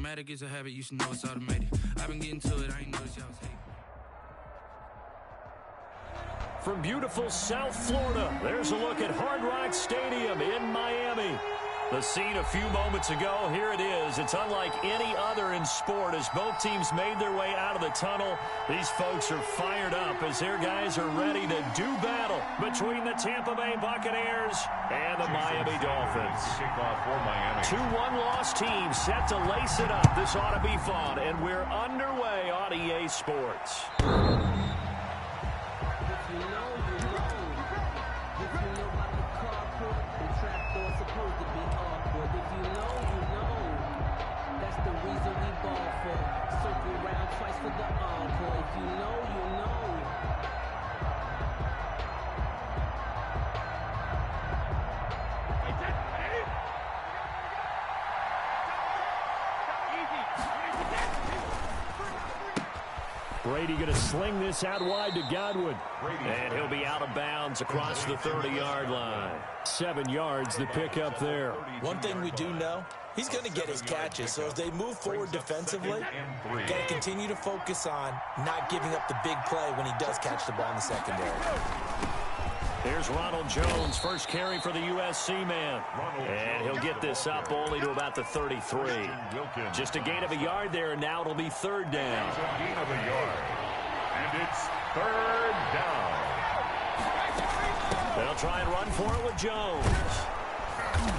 Automatic is a habit, you should know it's automated. I've been getting to it, I ain't noticed y'all was hating. From beautiful South Florida, there's a look at Hard Rock Stadium in Miami. The scene a few moments ago, here it is. It's unlike any other in sport as both teams made their way out of the tunnel. These folks are fired up as their guys are ready to do battle between the Tampa Bay Buccaneers and the Miami Dolphins. 2-1 loss teams set to lace it up. This ought to be fun, and we're underway on EA Sports. Brady going to sling this out wide to Godwin. And he'll be out of bounds across the 30-yard line. 7 yards the pick up there. One thing we do know, he's going to get his catches. So as they move forward defensively, got to continue to focus on not giving up the big play when he does catch the ball in the secondary. Here's Ronald Jones, first carry for the USC man. And he'll get this up only to about the 33. Just a gain of a yard there, and now it'll be third down. It's a gain of a yard. And it's third down. They'll try and run for it with Jones.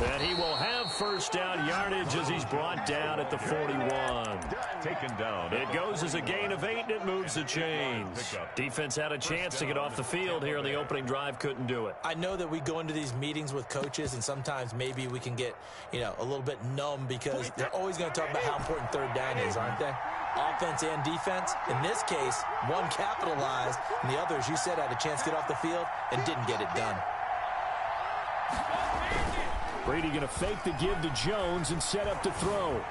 And he will have first down yardage as he's brought down at the 41. Taken down. It goes as a gain of 8, and it moves the chains. Defense had a chance to get off the field here on the opening drive, couldn't do it. I know that we go into these meetings with coaches, and sometimes maybe we can get, a little bit numb because they're always going to talk about how important third down is, aren't they? Offense and defense. In this case, one capitalized, and the other, as you said, had a chance to get off the field and didn't get it done. Brady going to fake the give to Jones and set up to throw.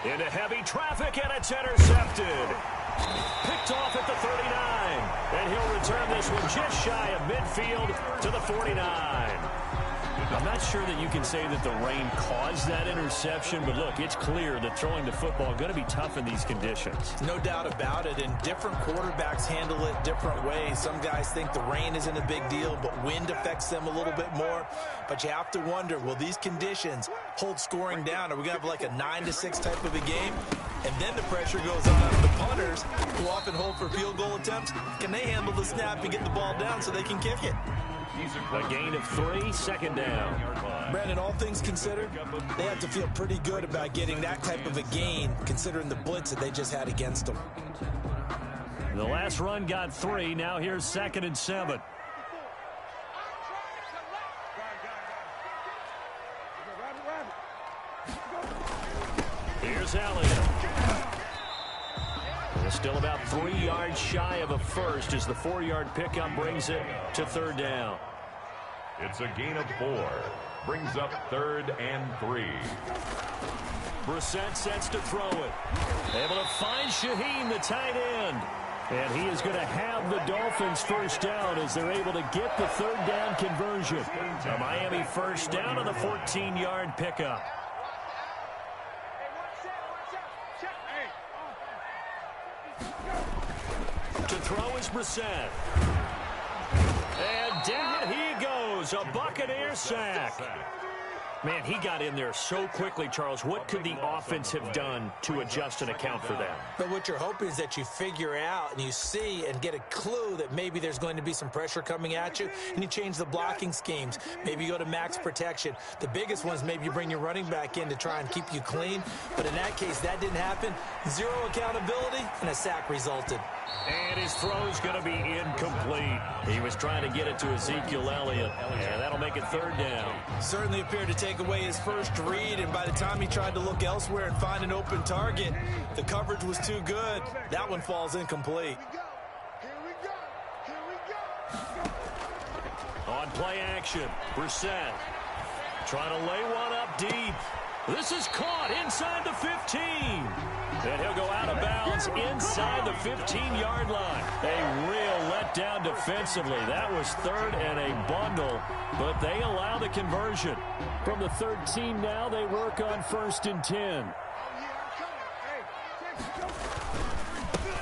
Into heavy traffic, and it's intercepted. Picked off at the 39. And he'll return this one just shy of midfield to the 49. I'm not sure that you can say that the rain caused that interception, but look, it's clear that throwing the football is going to be tough in these conditions. No doubt about it, and different quarterbacks handle it different ways. Some guys think the rain isn't a big deal, but wind affects them a little bit more. But you have to wonder, will these conditions hold scoring down? Are we going to have like a 9-6 type of a game? And then the pressure goes on the punters, who often hold for field goal attempts. Can they handle the snap and get the ball down so they can kick it? A gain of 3, second down. Brandon, all things considered, they have to feel pretty good about getting that type of a gain, considering the blitz that they just had against them. The last run got 3. Now here's 2nd and 7. Here's Elliott. Still about 3 yards shy of a first as the 4-yard pickup brings it to third down. It's a gain of 4. Brings up 3rd and 3. Brissett sets to throw it. Able to find Shaheen, the tight end. And he is going to have the Dolphins first down as they're able to get the third down conversion. A Miami first down on the 14-yard pickup. To throw is Brissett. And down he goes. A Buccaneer sack. Man, he got in there so quickly, Charles. What could the offense have done to adjust and account for that? But what you're hoping is that you figure out and you see and get a clue that maybe there's going to be some pressure coming at you, and you change the blocking schemes. Maybe you go to max protection. The biggest one is maybe you bring your running back in to try and keep you clean. But in that case, that didn't happen. 0 accountability, and a sack resulted. And his throw's going to be incomplete. He was trying to get it to Ezekiel Elliott, and that'll make it third down. Certainly appeared to take away his first read, and by the time he tried to look elsewhere and find an open target, the coverage was too good. That one falls incomplete. On play action, Brissett trying to lay one up deep. This is caught inside the 15. And he'll go out of bounds inside the 15-yard line. A real letdown defensively. That was 3rd and a bundle, but they allow the conversion. From the 13 now, they work on 1st and 10.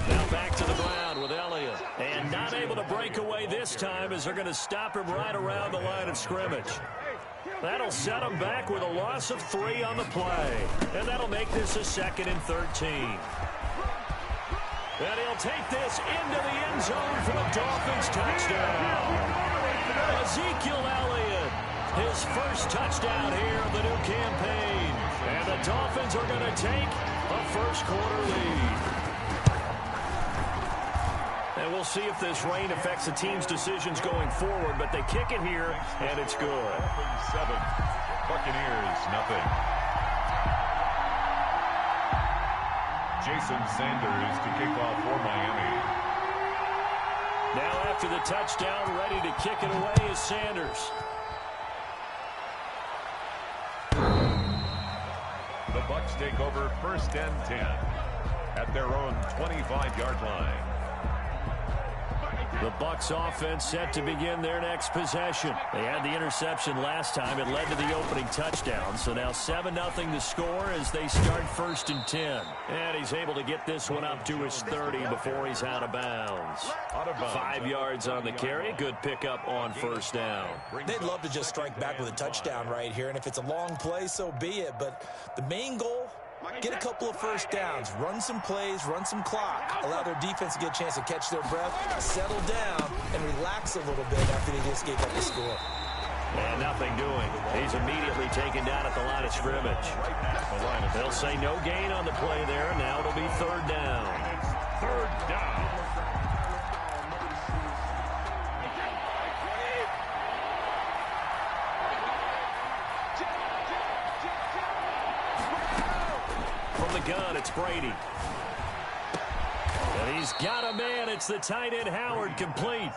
Now back to the ground with Elliott. And not able to break away this time as they're going to stop him right around the line of scrimmage. That'll set him back with a loss of 3 on the play. And that'll make this a 2nd and 13. And he'll take this into the end zone for the Dolphins touchdown. Ezekiel Elliott, his first touchdown here of the new campaign. And the Dolphins are going to take a first-quarter lead. And we'll see if this rain affects the team's decisions going forward, but they kick it here, and it's good. 7, Buccaneers, nothing. Jason Sanders to kick off for Miami. Now after the touchdown, ready to kick it away is Sanders. The Bucs take over 1st and 10 at their own 25-yard line. The Bucs offense set to begin their next possession. They had the interception last time. It led to the opening touchdown. So now 7-0 to score as they start 1st and 10. And he's able to get this one up to his 30 before he's out of bounds. 5 yards on the carry. Good pickup on 1st down. They'd love to just strike back with a touchdown right here. And if it's a long play, so be it. But the main goal, get a couple of 1st downs, run some plays, run some clock, allow their defense to get a chance to catch their breath, settle down, and relax a little bit after they just gave up the score. And nothing doing. He's immediately taken down at the line of scrimmage. They'll say no gain on the play there. Now it'll be 3rd down. 3rd down. Gun, it's Brady. And he's got a man. It's the tight end Howard, complete.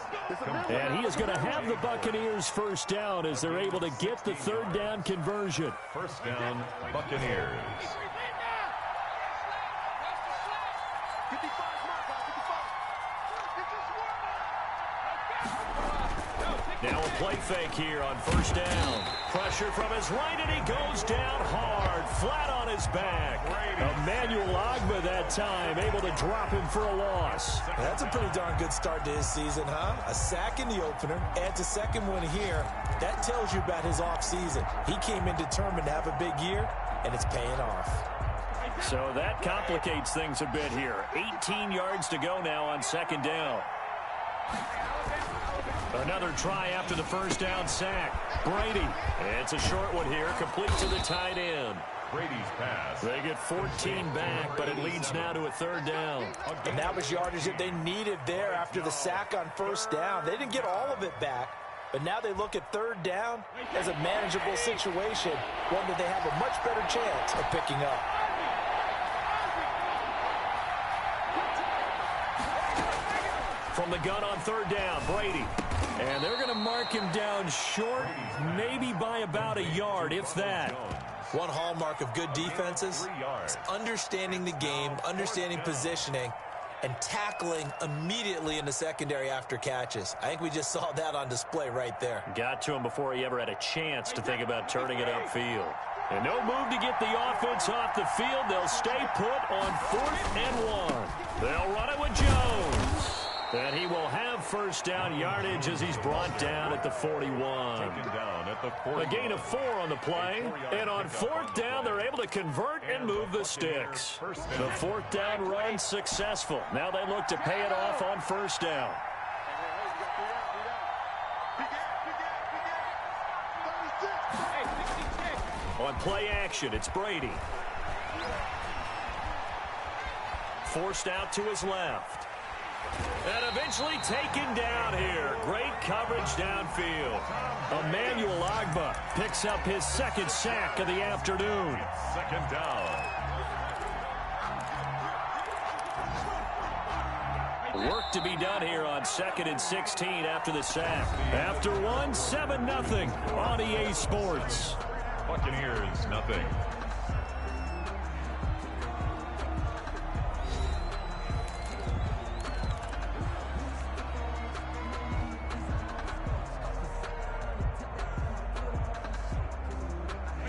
And he is going to have the Buccaneers 1st down as they're able to get the 3rd down conversion. 1st down, Buccaneers. Now a play fake here on 1st down. Pressure from his right, and he goes down hard, flat on his back. Emmanuel Ogbah that time, able to drop him for a loss. That's a pretty darn good start to his season, huh? A sack in the opener, adds a 2nd one here. That tells you about his offseason. He came in determined to have a big year, and it's paying off. So that complicates things a bit here. 18 yards to go now on 2nd down. Another try after the 1st down sack. Brady. It's a short one here, complete to the tight end. Brady's pass. They get 14 back, but it leads now to a 3rd down. And that was yardage that they needed there after the sack on 1st down. They didn't get all of it back, but now they look at 3rd down as a manageable situation, one that they have a much better chance of picking up. From the gun on 3rd down, Brady. And they're going to mark him down short, maybe by about a yard, if that. One hallmark of good defenses is understanding the game, understanding positioning, and tackling immediately in the secondary after catches. I think we just saw that on display right there. Got to him before he ever had a chance to think about turning it upfield. And no move to get the offense off the field. They'll stay put on 4th and 1. They'll run it with Jones. And he will have 1st down yardage as he's brought down at the 41. A gain of 4 on the play. And on 4th down, they're able to convert and move the sticks. The 4th down run successful. Now they look to pay it off on 1st down. On play action, it's Brady. Forced out to his left. And eventually taken down here. Great coverage downfield. Emmanuel Ogbah picks up his 2nd sack of the afternoon. 2nd down. Work to be done here on 2nd and 16 after the sack. After one, 7-0 on EA Sports. Buccaneers, nothing.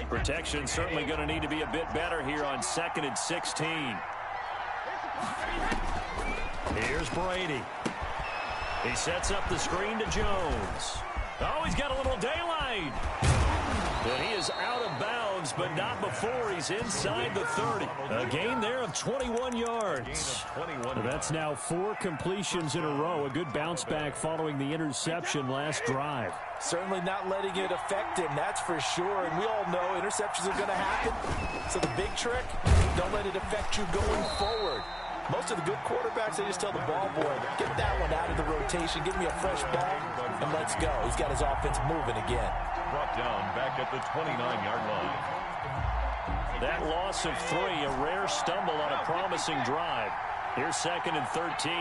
Protection certainly going to need to be a bit better here on 2nd and 16. Here's Brady. He sets up the screen to Jones. Oh, he's got a little daylight. And he is out of bounds, but not before he's inside the 30. A gain there of 21 yards. That's now 4 completions in a row. A good bounce back following the interception last drive. Certainly not letting it affect him, that's for sure. And we all know interceptions are going to happen. So the big trick, don't let it affect you going forward. Most of the good quarterbacks, they just tell the ball boy, get that one out of the rotation, give me a fresh ball, and let's go. He's got his offense moving again. Brought down back at the 29-yard line. That loss of 3, a rare stumble on a promising drive. Here's 2nd and 13.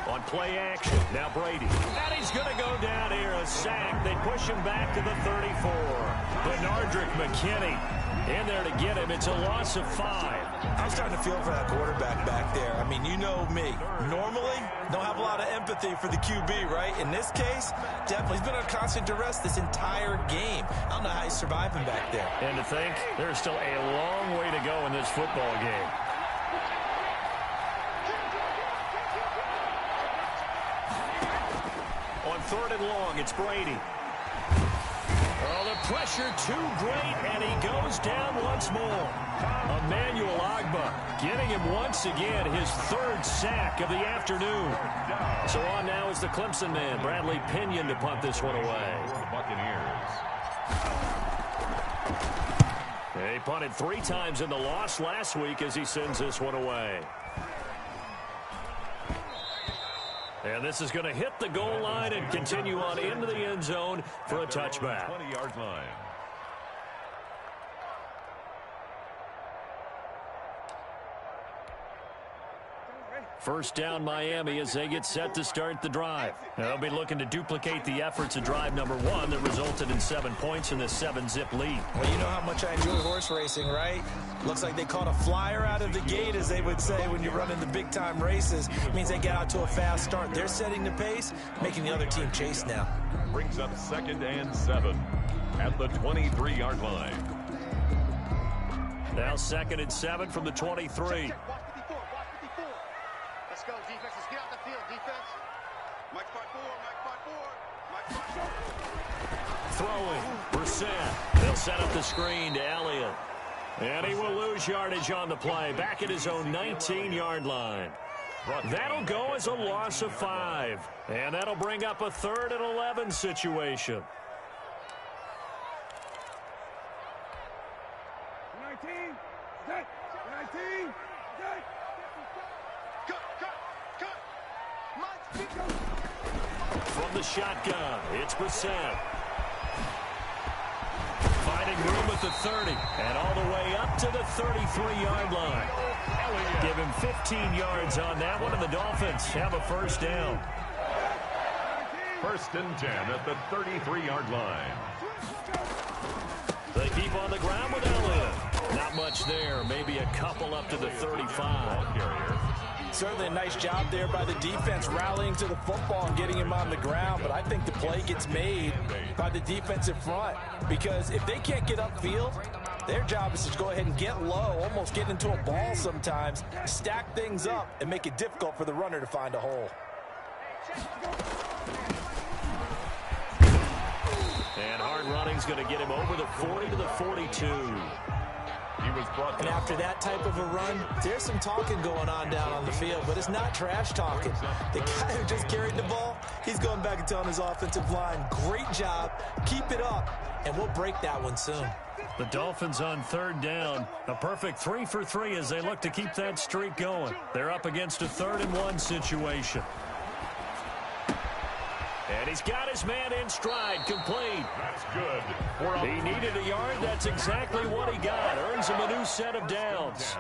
On play action, now Brady. And he's going to go down here, a sack. They push him back to the 34. Bernardrick McKinney in there to get him. It's a loss of 5. I'm starting to feel for that quarterback back there. I mean, you know me. Normally, don't have a lot of empathy for the QB, right? In this case, definitely. He's been on constant duress this entire game. I don't know how he's surviving back there. And to think, there's still a long way to go in this football game. On 3rd and long, it's Brady. Oh, the pressure too great, and he goes down once more. Emmanuel Ogbah getting him once again, his 3rd sack of the afternoon. So on now is the Clemson man, Bradley Pinion, to punt this one away. Buccaneers. He punted 3 times in the loss last week as he sends this one away. And this is going to hit the goal line and continue on into the end zone for a touchback. 20-yard line. First down Miami as they get set to start the drive. They'll be looking to duplicate the efforts of drive number 1 that resulted in 7 points in the 7-zip lead. Well, you know how much I enjoy horse racing, right? Looks like they caught a flyer out of the gate, as they would say when you're running the big-time races. It means they get out to a fast start. They're setting the pace, making the other team chase now. Brings up 2nd and 7 at the 23-yard line. Now 2nd and 7 from the 23. Let's go, defense. Let's get out the field, defense. Mike 5-4, Throwing, Brissett. They'll set up the screen to Elliott. And he will lose yardage on the play, back at his own 19-yard line. That'll go as a loss of 5. And that'll bring up a 3rd and 11 situation. 19, set, 19, set. From the shotgun, it's Brissett. Finding room at the 30, and all the way up to the 33-yard line. Give him 15 yards on that one, and the Dolphins have a first down. 1st and 10 at the 33-yard line. They keep on the ground with Elliott. Not much there, maybe a couple up to the 35. Certainly a nice job there by the defense rallying to the football and getting him on the ground, but I think the play gets made by the defensive front, because if they can't get upfield, their job is to go ahead and get low, almost get into a ball sometimes, stack things up, and make it difficult for the runner to find a hole. And hard running's going to get him over the 40 to the 42. And after that type of a run, there's some talking going on down on the field, but it's not trash talking. The guy who just carried the ball, he's going back and telling his offensive line, great job, keep it up, and we'll break that one soon. The Dolphins on 3rd down. A perfect 3 for 3 as they look to keep that streak going. They're up against a 3rd and 1 situation. And he's got his man in stride, complete. That's good. He needed a yard. That's exactly what he got. Earns him a new set of downs.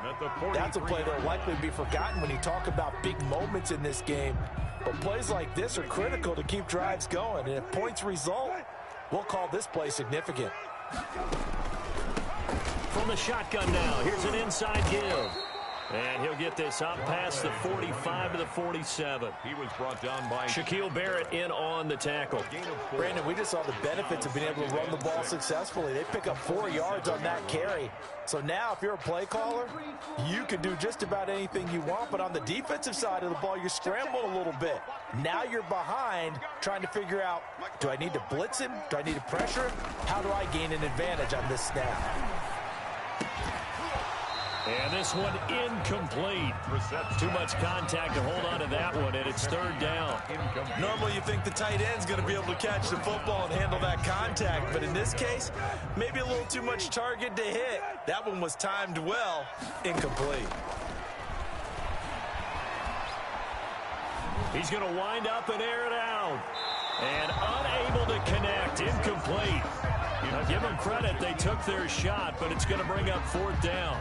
That's a play that will likely be forgotten when you talk about big moments in this game. But plays like this are critical to keep drives going. And if points result, we'll call this play significant. From the shotgun now, here's an inside give. And he'll get this up past the 45 to the 47. He was brought down by Shaquille Barrett in on the tackle. Brandon, we just saw the benefits of being able to run the ball successfully. They pick up 4 yards on that carry. So now if you're a play caller, you can do just about anything you want. But on the defensive side of the ball, you're scrambling a little bit. Now you're behind trying to figure out, do I need to blitz him? Do I need to pressure him? How do I gain an advantage on this snap? And this one incomplete. Too much contact to hold on to that one, and it's third down. Normally you think the tight end's going to be able to catch the football and handle that contact, but in this case, maybe a little too much target to hit. That one was timed well, incomplete. He's going to wind up and air it out. And unable to connect, incomplete. Now, give them credit, they took their shot, but it's going to bring up fourth down.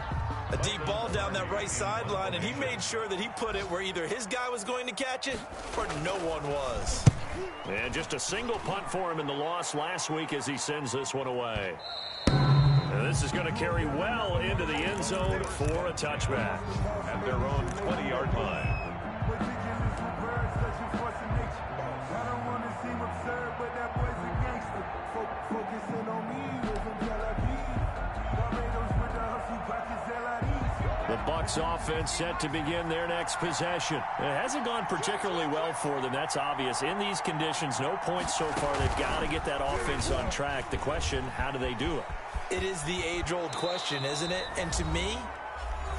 A deep ball down that right sideline, and he made sure that he put it where either his guy was going to catch it or no one was. And just a single punt for him in the loss last week as he sends this one away. And this is going to carry well into the end zone for a touchback. At their own 20-yard line. The Bucs offense set to begin their next possession. It hasn't gone particularly well for them. That's obvious. In these conditions, no points so far. They've got to get that offense on track. The question, how do they do it? It is the age-old question, isn't it? And to me,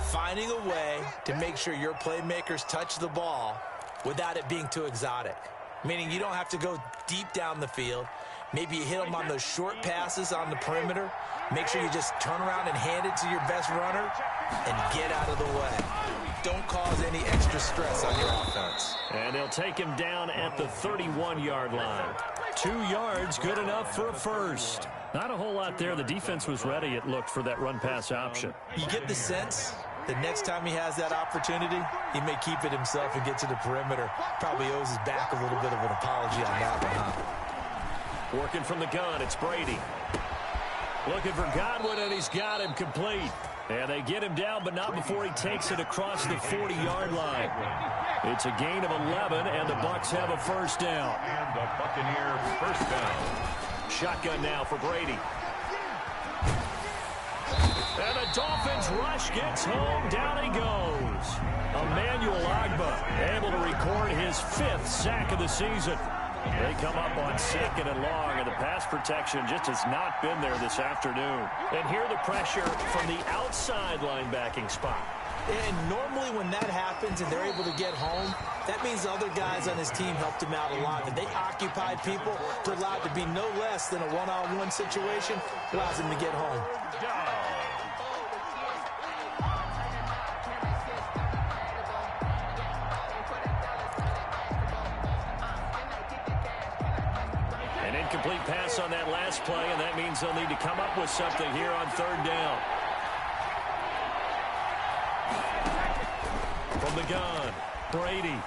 finding a way to make sure your playmakers touch the ball without it being too exotic. Meaning you don't have to go deep down the field. Maybe you hit them on those short passes on the perimeter. Make sure you just turn around and hand it to your best runner and get out of the way. Don't cause any extra stress on your offense. And they'll take him down at the 31-yard line. 2 yards, good enough for a first. Not a whole lot there. The defense was ready, it looked, for that run-pass option. You get the sense that next time he has that opportunity, he may keep it himself and get to the perimeter. Probably owes his back a little bit of an apology on that one, huh? Working from the gun, it's Brady. Looking for Godwin, and he's got him complete. And they get him down, but not before he takes it across the 40-yard line. It's a gain of 11, and the Bucs have a first down. And the Buccaneer first down. Shotgun now for Brady. And the Dolphins rush gets home. Down he goes. Emmanuel Ogbah able to record his 5th sack of the season. They come up on 2nd and long, and the pass protection just has not been there this afternoon. And here the pressure from the outside linebacking spot. And normally when that happens and they're able to get home, that means the other guys on his team helped him out a lot. That they occupied people to allow it to be no less than a one-on-one situation, allows him to get home. An incomplete pass on that last play, and that means they'll need to come up with something here on third down. From the gun, Brady.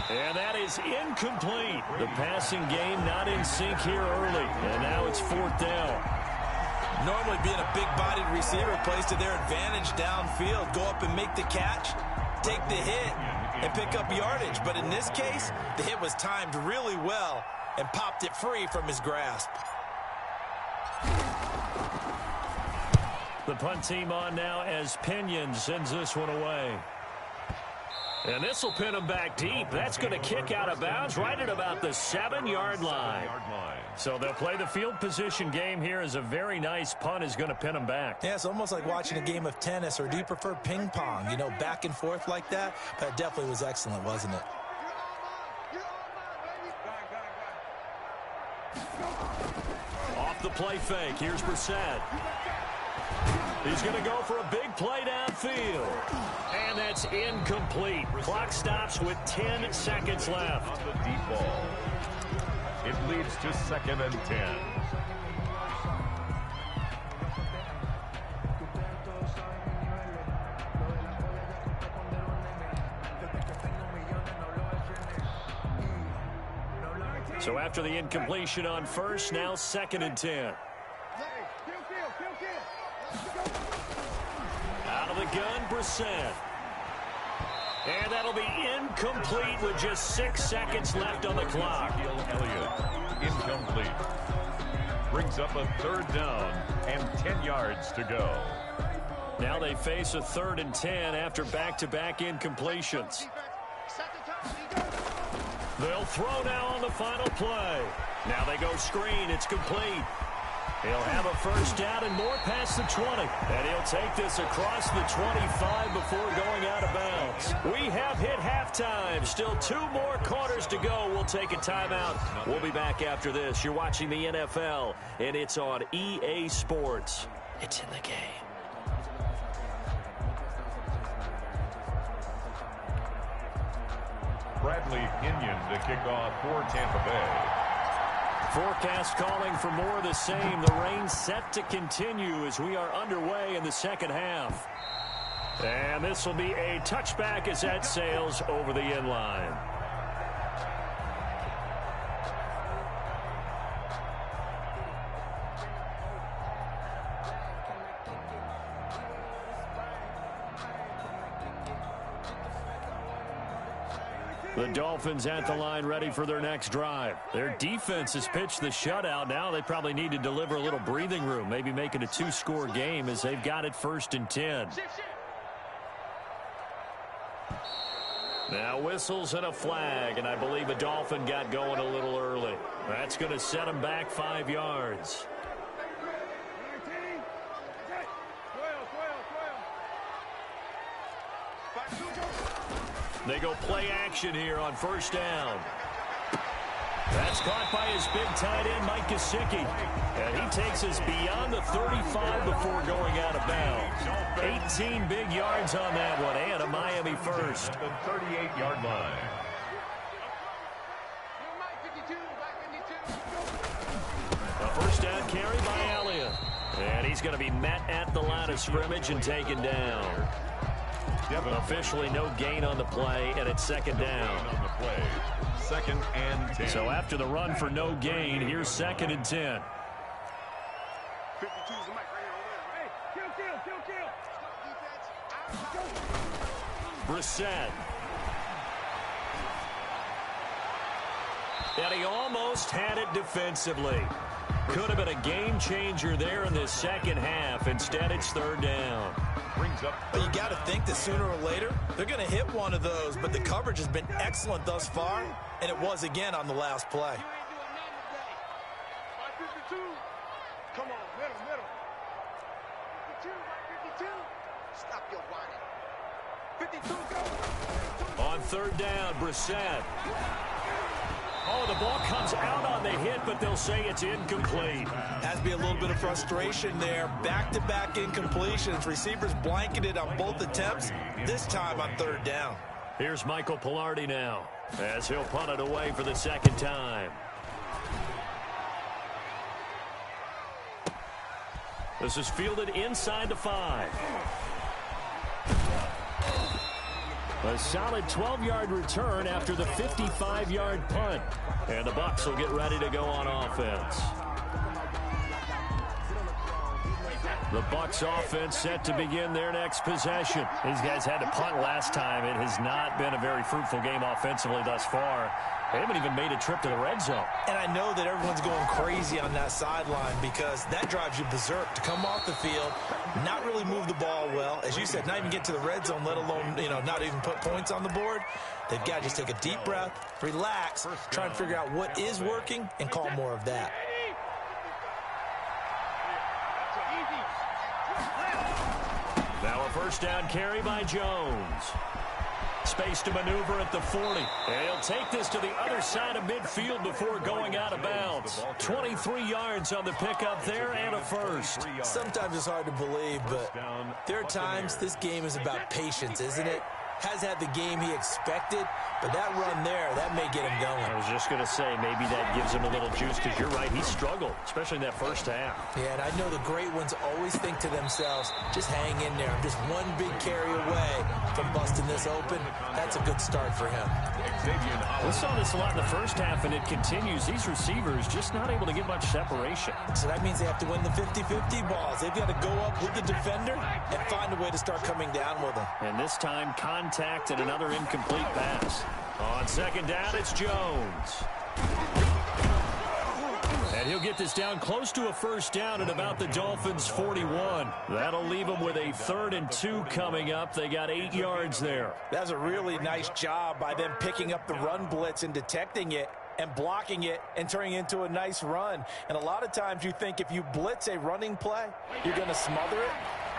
And that is incomplete. The passing game not in sync here early, and now it's fourth down. Normally being a big-bodied receiver plays to their advantage downfield. Go up and make the catch, take the hit, and pick up yardage. But in this case, the hit was timed really well and popped it free from his grasp. The punt team on now as Pinion sends this one away. And this will pin him back deep. That's going to kick out of bounds right at about the 7-yard line. So they'll play the field position game here as a very nice punt is going to pin him back. Yeah, it's almost like watching a game of tennis, or do you prefer ping pong? You know, back and forth like that? That definitely was excellent, wasn't it? Off the play fake. Here's Brissett. He's going to go for a big play downfield. And that's incomplete. Clock stops with 10 seconds left. On the deep ball. It leads to 2nd and 10. So after the incompletion on first, now 2nd and 10. Out of the gun, Brissett. And that'll be incomplete with just 6 seconds left on the clock. Elliott, incomplete. Brings up a 3rd down and 10 yards to go. Now they face a 3rd and 10 after back-to-back incompletions. They'll throw now on the final play. Now they go screen. It's complete. He'll have a 1st down and more past the 20. And he'll take this across the 25 before going out of bounds. We have hit halftime. Still 2 more quarters to go. We'll take a timeout. We'll be back after this. You're watching the NFL, and it's on EA Sports. It's in the game. Bradley Pinion to kick off for Tampa Bay. Forecast calling for more of the same. The rain set to continue as we are underway in the second half. And this will be a touchback as that sails over the end line. The Dolphins at the line ready for their next drive. Their defense has pitched the shutout. Now they probably need to deliver a little breathing room, maybe make it a 2-score game as they've got it 1st and 10. Now whistles and a flag, and I believe a Dolphin got going a little early. That's going to set them back 5 yards. They go play action here on 1st down. That's caught by his big tight end, Mike Gesicki. And he takes us beyond the 35 before going out of bounds. 18 big yards on that one, and a Miami 1st. The 38-yard line. A 1st down carry by Elliott. And he's going to be met at the line of scrimmage and taken down. Officially no gain on the play, and it's 2nd down. On the play. 2nd and 10. So after the run for no gain, here's 2nd and 10. 52's the mic right here. Hey, kill. Brissett. And he almost had it defensively. Could have been a game changer there in this second half. Instead, it's 3rd down. But you got to think that sooner or later, they're going to hit one of those. But the coverage has been excellent thus far, and it was again on the last play. Come on, middle. 52. Stop your whining. 52, go. On 3rd down, Brissett. Oh, the ball comes out on the hit, but they'll say it's incomplete. Has to be a little bit of frustration there. Back-to-back incompletions. Receivers blanketed on both attempts, this time on 3rd down. Here's Michael Pilardi now, as he'll punt it away for the 2nd time. This is fielded inside the 5. A solid 12-yard return after the 55-yard punt. And the Bucs will get ready to go on offense. The Bucs offense set to begin their next possession. These guys had to punt last time. It has not been a very fruitful game offensively thus far. They haven't even made a trip to the red zone. And I know that everyone's going crazy on that sideline because that drives you berserk to come off the field, not really move the ball well. As you said, not even get to the red zone, let alone, not even put points on the board. They've got to just take a deep breath, relax, try and figure out what is working, and call more of that. Now a 1st down carry by Jones. Space to maneuver at the 40. And he'll take this to the other side of midfield before going out of bounds. 23 yards on the pickup there and a 1st. Sometimes it's hard to believe, but there are times this game is about patience, isn't it? Has had the game he expected, But that run there, that may get him going. I was just going to say, maybe that gives him a little juice, because you're right, he struggled, especially in that first half. Yeah, and I know the great ones always think to themselves, just hang in there. I'm just one big carry away from busting this open. That's a good start for him. We saw this a lot in the first half, and it continues. These receivers just not able to get much separation. So that means they have to win the 50-50 balls. They've got to go up with the defender and find a way to start coming down with them. And this time, contact and another incomplete pass. On second down, it's Jones. And he'll get this down close to a first down at about the Dolphins' 41. That'll leave them with a 3rd and 2 coming up. They got 8 yards there. That's a really nice job by them picking up the run blitz and detecting it and blocking it and turning it into a nice run. And a lot of times you think if you blitz a running play, you're going to smother it.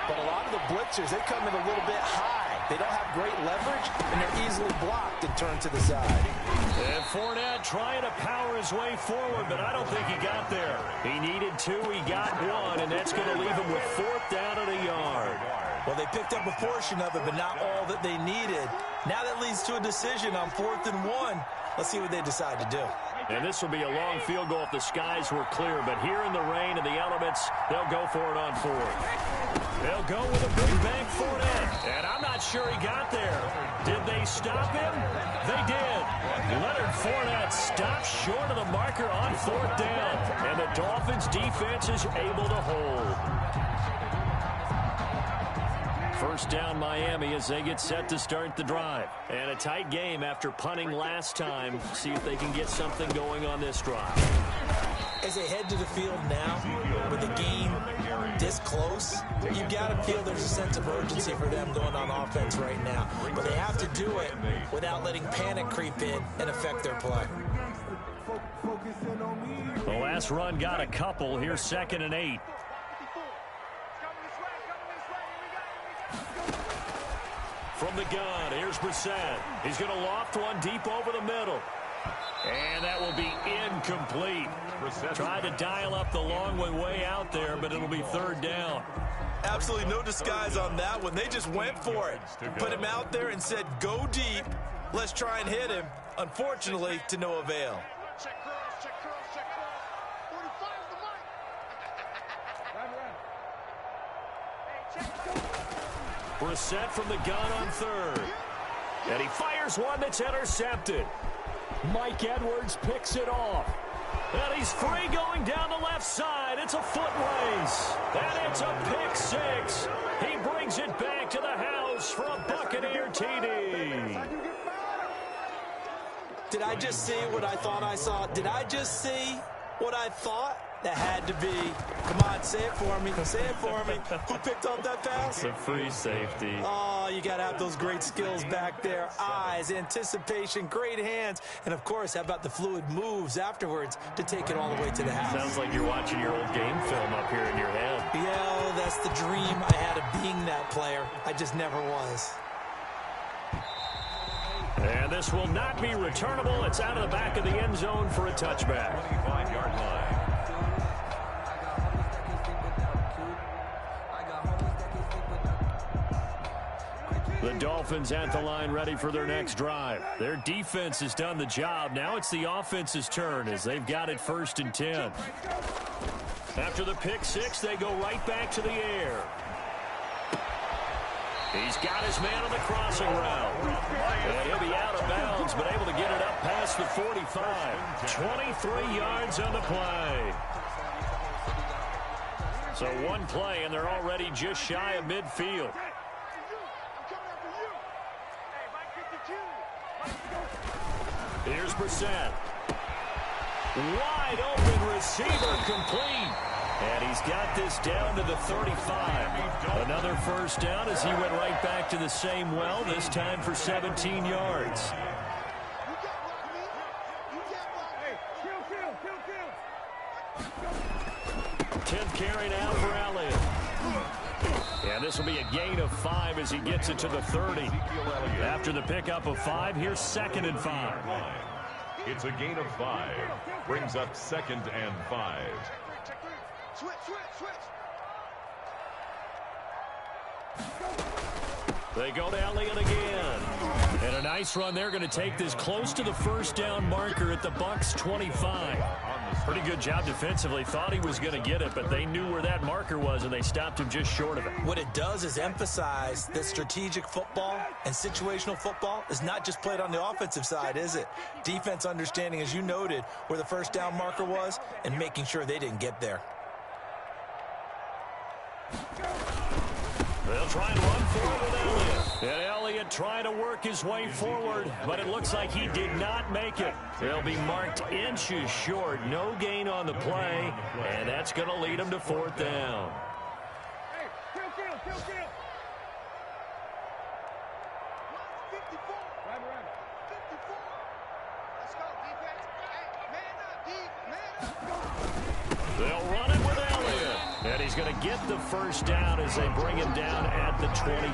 But a lot of the blitzers, they come in a little bit high. They don't have great leverage, and they're easily blocked and turned to the side. And Fournette trying to power his way forward, but I don't think he got there. He needed 2, he got 1, and that's going to leave him with 4th down at a yard. Well, they picked up a portion of it, but not all that they needed. Now that leads to a decision on 4th and 1. Let's see what they decide to do. And this will be a long field goal if the skies were clear, but here in the rain and the elements, they'll go for it on 4th. They'll go with a big bank Fournette, and I'm not sure he got there. Did they stop him? They did. Leonard Fournette stopped short of the marker on 4th down, and the Dolphins defense is able to hold. First down Miami as they get set to start the drive. And a tight game after punting last time. See if they can get something going on this drive. As they head to the field now, with the game this close, you got to feel there's a sense of urgency for them going on offense right now. But they have to do it without letting panic creep in and affect their play. The last run got a couple. Here's 2nd and 8. From the gun, here's Brissett. He's going to loft one deep over the middle. And that will be incomplete. Tried to dial up the long way out there, but it'll be 3rd down. Absolutely no disguise on that one. They just went for it. Put him out there and said, go deep. Let's try and hit him. Unfortunately, to no avail. Check cross, check cross, check cross. 45's the mic. Hey, check. Brissett from the gun on 3rd. And he fires one that's intercepted. Mike Edwards picks it off. And he's free going down the left side. It's a foot race. And it's a pick 6. He brings it back to the house for a Buccaneer TD. Did I just see what I thought I saw? Did I just see what I thought? That had to be. Come on, say it for me. Say it for me. Who picked up that pass? It's a free safety. Oh, you got to have those great skills back there. Eyes, anticipation, great hands. And, of course, how about the fluid moves afterwards to take it all the way to the house? Sounds like you're watching your old game film up here in your head. Yeah, that's the dream I had of being that player. I just never was. And this will not be returnable. It's out of the back of the end zone for a touchback. 25-yard line. The Dolphins at the line ready for their next drive. Their defense has done the job. Now it's the offense's turn as they've got it 1st and 10. After the pick 6, they go right back to the air. He's got his man on the crossing route. And he'll be out of bounds, but able to get it up past the 45. 23 yards on the play. So one play, and they're already just shy of midfield. Here's Brissett. Wide open receiver complete. And he's got this down to the 35. Another first down as he went right back to the same well, this time for 17 yards. 10th carry now for Elliott. And this will be a gain of 5 as he gets it to the 30. After the pickup of 5, here's 2nd and 5. It's a gain of 5. Brings up 2nd and 5. Switch. They go to Elliott again. And a nice run there, going to take this close to the first down marker at the Bucs 25. Pretty good job defensively. Thought he was going to get it, but they knew where that marker was, and they stopped him just short of it. What it does is emphasize that strategic football and situational football is not just played on the offensive side, is it? Defense understanding, as you noted, where the first down marker was and making sure they didn't get there. They'll try and run forward with Elliott. And Elliott trying to work his way forward, but it looks like he did not make it. They'll be marked inches short. No gain on the play, and that's going to lead him to fourth down. Hey, kill. 54. Right. 54. Let's go, defense. Hey, man up, They'll run it with Elliott. And he's going to get the first down as they bring him down at the 23.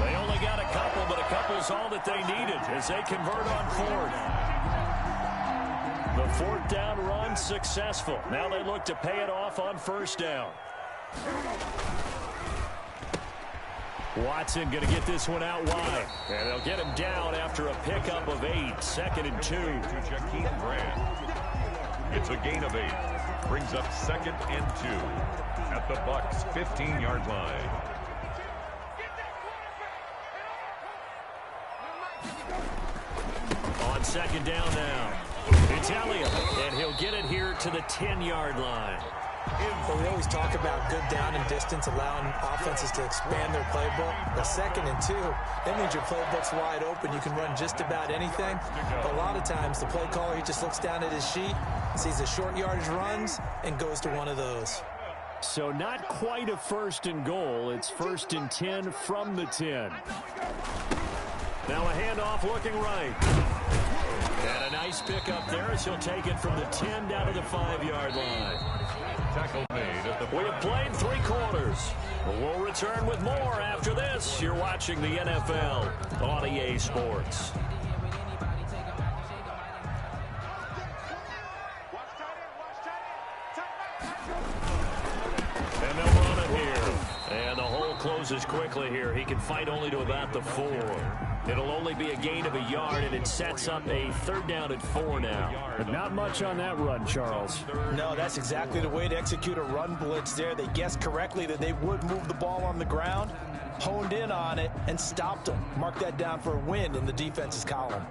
They only got a couple, but a couple's all that they needed as they convert on fourth. The fourth down run successful. Now they look to pay it off on first down. Watson going to get this one out wide. And they'll get him down after a pickup of 8. 2nd and 2. To Jakeem Grant. It's a gain of 8. Brings up 2nd and 2 at the Bucs 15-yard line. On 2nd down now. It's Elliott, and he'll get it here to the 10-yard line. But we always talk about good down and distance, allowing offenses to expand their playbook. But 2nd and 2, that means your playbook's wide open. You can run just about anything. But a lot of times, the play caller, he just looks down at his sheet, sees the short yardage runs, and goes to one of those. So not quite a 1st and goal. It's 1st and 10 from the 10. Now a handoff looking right. And a nice pickup there as he'll take it from the 10 down to the 5-yard line. Tackle made at the We have played 3 quarters. We'll return with more after this. You're watching the NFL on EA Sports. And they'll run it here. And the hole closes quickly here. He can fight only to about the 4. It'll only be a gain of a yard, and it sets up a 3rd down at 4 now. But not much on that run, Charles. No, that's exactly the way to execute a run blitz there. They guessed correctly that they would move the ball on the ground, honed in on it, and stopped them. Mark that down for a win in the defense's column.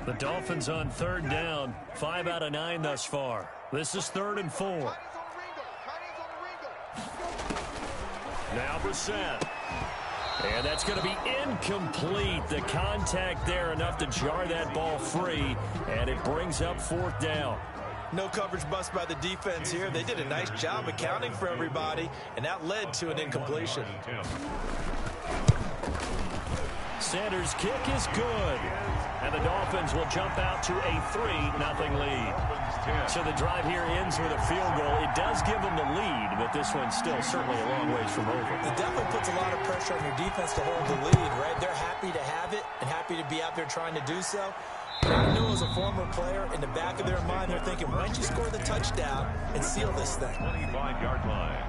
The Dolphins on 3rd down, 5 out of 9 thus far. This is 3rd and 4. Now Brissett. And that's going to be incomplete. The contact there enough to jar that ball free, and it brings up 4th down. No coverage bust by the defense here. They did a nice job accounting for everybody, and that led to an incompletion. Sanders' kick is good. And the Dolphins will jump out to a 3-0 lead. So the drive here ends with a field goal. It does give them the lead, but this one's still certainly a long ways from over. It definitely puts a lot of pressure on your defense to hold the lead, right? They're happy to have it and happy to be out there trying to do so. But I know as a former player, in the back of their mind, they're thinking, why don't you score the touchdown and seal this thing? 25-yard line.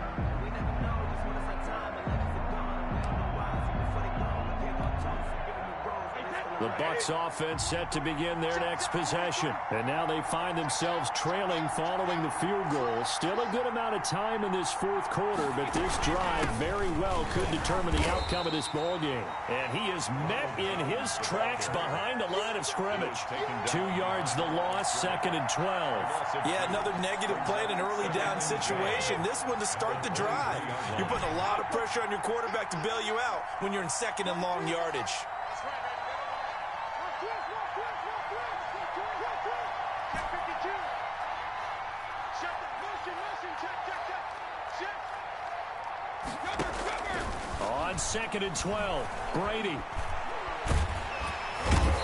The Bucs offense set to begin their next possession. And now they find themselves trailing following the field goal. Still a good amount of time in this 4th quarter, but this drive very well could determine the outcome of this ball game. And he is met in his tracks behind the line of scrimmage. 2 yards the loss, 2nd and 12. Yeah, another negative play in an early down situation. This one to start the drive. You're putting a lot of pressure on your quarterback to bail you out when you're in 2nd and long yardage. On 2nd and 12, Brady.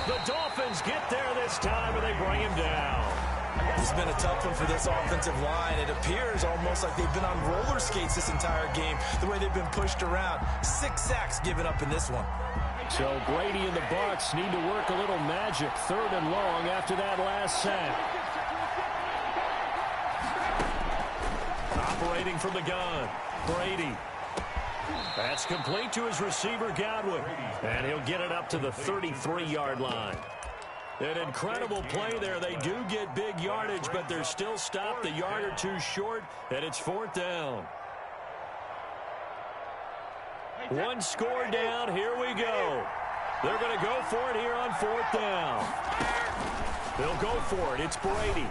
The Dolphins get there this time, and they bring him down. It's been a tough one for this offensive line. It appears almost like they've been on roller skates this entire game, the way they've been pushed around. 6 sacks given up in this one. So Brady and the Bucs need to work a little magic. 3rd and long after that last sack. Operating from the gun, Brady. That's complete to his receiver, Godwin. And he'll get it up to the 33-yard line. An incredible play there. They do get big yardage, but they're still stopped a yard or two short, and it's 4th down. One score down. Here we go. They're going to go for it here on 4th down. They'll go for it. It's Brady.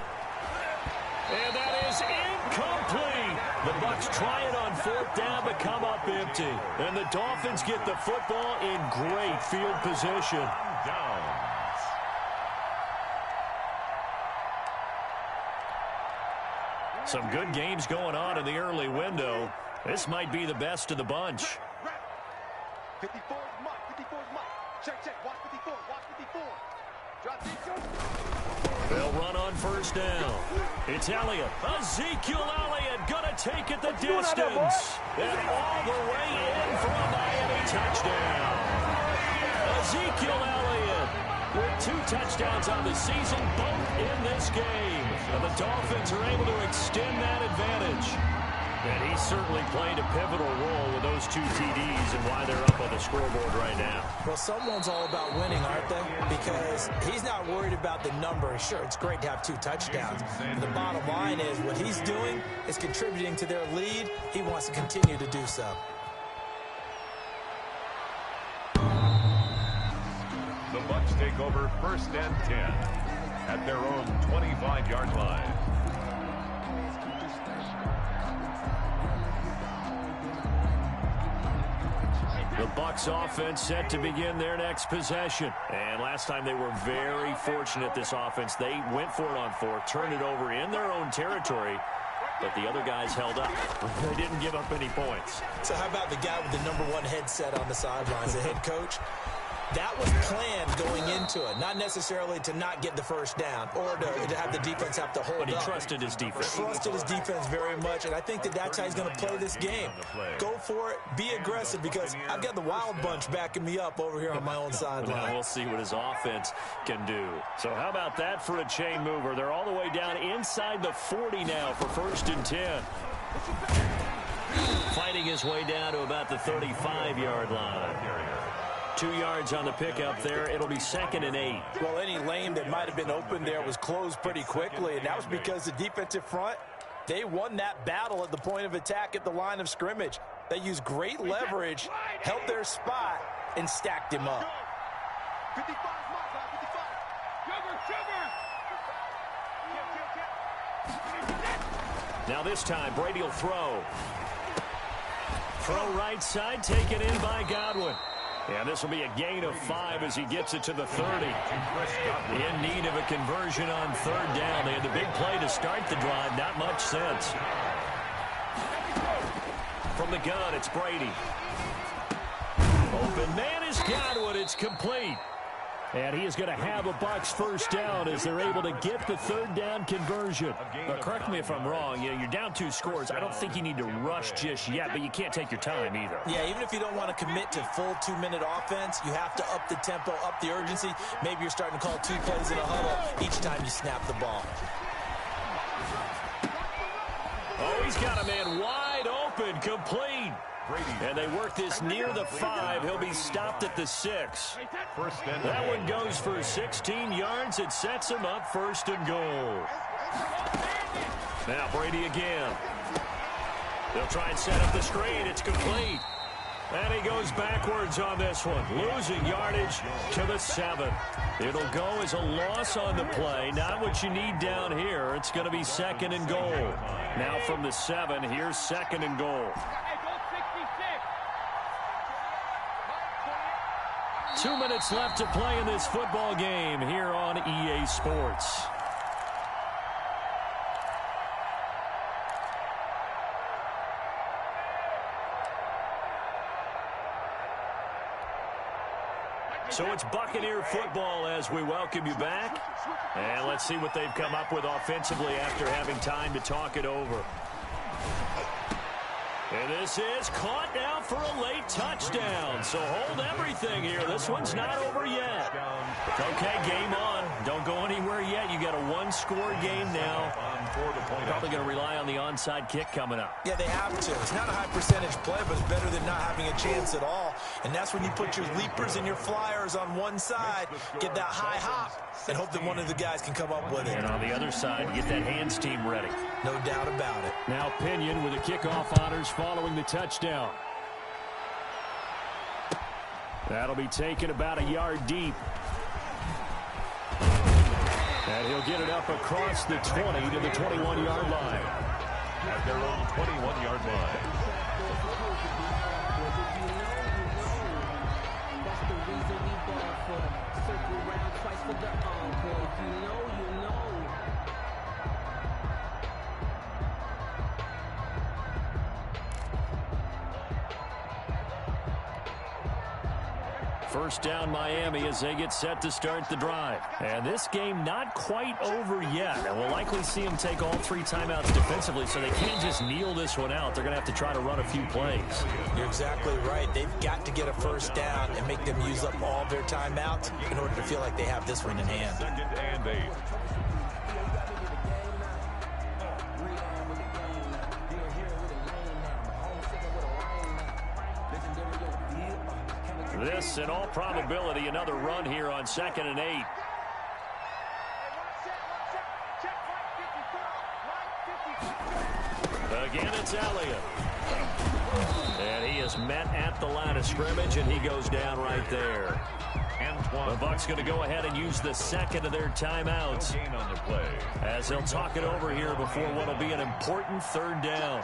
And that is incomplete. The Bucs try it on 4th down, but come up empty. And the Dolphins get the football in great field position. Some good games going on in the early window. This might be the best of the bunch. 54 is Mike. 54 is Mike. Check. Watch 54. Watch 54. Drop deep. They'll run on 1st down. It's Elliott. Ezekiel Elliott going to take it the distance. And all the way in for a Miami touchdown. Ezekiel Elliott with 2 touchdowns on the season, both in this game. And the Dolphins are able to extend that advantage. And he certainly played a pivotal role with those 2 TDs and why they're up on the scoreboard right now. Well, someone's all about winning, aren't they? Because he's not worried about the number. Sure, it's great to have 2 touchdowns. But the bottom line is what he's doing is contributing to their lead. He wants to continue to do so. The Bucs take over 1st and 10 at their own 25-yard line. The Bucs offense set to begin their next possession. And last time they were very fortunate, this offense. They went for it on 4th, turned it over in their own territory, but the other guys held up. They didn't give up any points. So how about the guy with the #1 headset on the sidelines, the head coach? That was planned going into it, not necessarily to not get the 1st down or to have the defense have to hold up. But he trusted his defense. Trusted his defense very much, and I think that's how he's going to play this game. Go for it, be aggressive, because I've got the wild bunch backing me up over here on my own sideline. Well, we'll see what his offense can do. So how about that for a chain mover? They're all the way down inside the 40 now for 1st and 10. Fighting his way down to about the 35-yard line. 2 yards on the pickup there. It'll be 2nd and 8. Well, any lane that might have been open there was closed pretty quickly, and that was because the defensive front, they won that battle at the point of attack at the line of scrimmage. They used great leverage, held their spot, and stacked him up. 55 is Mike. 55. Now this time, Brady will throw. Throw right side, taken in by Godwin. And this will be a gain of 5 as he gets it to the 30. In need of a conversion on 3rd down. They had the big play to start the drive. Not much sense. From the gun, it's Brady. Open man is Godwin. It's complete. And he is going to have a Bucs 1st down as they're able to get the 3rd down conversion. But correct me if I'm wrong. You know, you're down 2 scores. I don't think you need to rush just yet, but you can't take your time either. Yeah, even if you don't want to commit to full 2-minute offense, you have to up the tempo, up the urgency. Maybe you're starting to call 2 plays in a huddle each time you snap the ball. Oh, he's got a man wide open, complete. And they work this near the 5. He'll be stopped at the 6. That one goes for 16 yards. It sets him up 1st and goal. Now Brady again. They'll try and set up the screen. It's complete. And he goes backwards on this one, losing yardage to the 7. It'll go as a loss on the play. Not what you need down here. It's going to be 2nd and goal. Now from the 7, here's 2nd and goal. 2 minutes left to play in this football game here on EA Sports. So it's Buccaneer football as we welcome you back. And let's see what they've come up with offensively after having time to talk it over. And this is caught now for a late touchdown. So hold everything here. This one's not over yet. Okay, game on. Don't go anywhere yet. You got a 1 one-score game now. Probably going to rely on the onside kick coming up. Yeah, they have to. It's not a high-percentage play, but it's better than not having a chance at all. And that's when you put your leapers and your flyers on one side, get that high hop, and hope that one of the guys can come up with it. And on the other side, get that hands team ready. No doubt about it. Now Pinion with the kickoff honors following the touchdown. That'll be taken about a yard deep. And he'll get it up across the 20 to the 21-yard line. At their own 21-yard line. That's the reason we ball for. Circle round twice for the encore. If you know, you know. First down Miami as they get set to start the drive. And this game not quite over yet. And we'll likely see them take all 3 timeouts defensively, so they can't just kneel this one out. They're going to have to try to run a few plays. You're exactly right. They've got to get a first down and make them use up all their timeouts in order to feel like they have this one in hand. 2nd and 8. This, in all probability, another run here on 2nd and 8. Again, it's Elliott. And he is met at the line of scrimmage, and he goes down right there. The Bucs going to go ahead and use the second of their timeouts On the play. as they'll talk it over here before what will be an important 3rd down.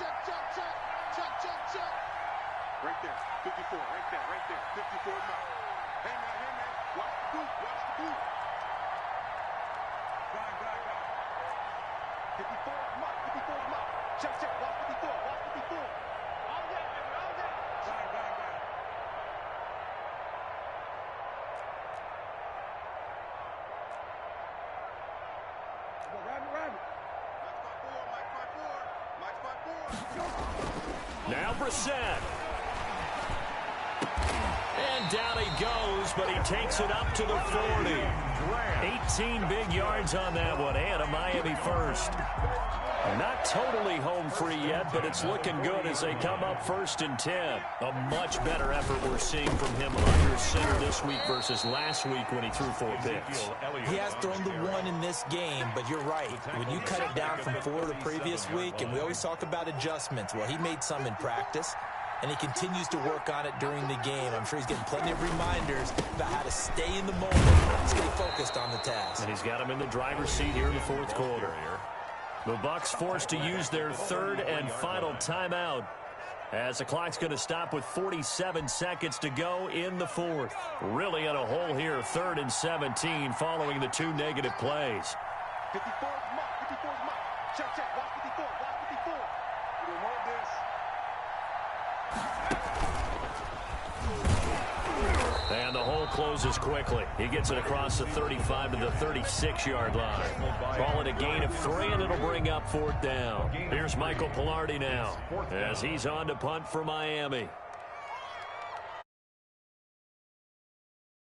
Right there, 54, right there, 54 now. Hey man, watch the boot, watch the boot. Grind. 54 mark, 54 mark. Check, watch 54, watch 54. All that, baby, all that. Grind. Go, rabbit. Mike 5-4. Now Brissett. And down he goes, but he takes it up to the 40. 18 big yards on that one, and a Miami first. Not totally home free yet, but it's looking good as they come up 1st and 10. A much better effort we're seeing from him under center this week versus last week when he threw 4 picks. He has thrown the 1 in this game, but you're right. When you cut it down from 4 the previous week, and we always talk about adjustments, well, he made some in practice, and he continues to work on it during the game. I'm sure he's getting plenty of reminders about how to stay in the moment, stay focused on the task. And he's got him in the driver's seat here in the 4th quarter. The Bucs forced to use their 3rd and final timeout as the clock's going to stop with 47 seconds to go in the 4th. Really in a hole here, 3rd and 17 following the 2 negative plays. 54 mark. Check, watch 54, watch 54. You don't want this. And the hole closes quickly. He gets it across the 35 to the 36-yard line. Call it a gain of 3, and it'll bring up 4th down. Here's Michael Pilardi now as he's on to punt for Miami.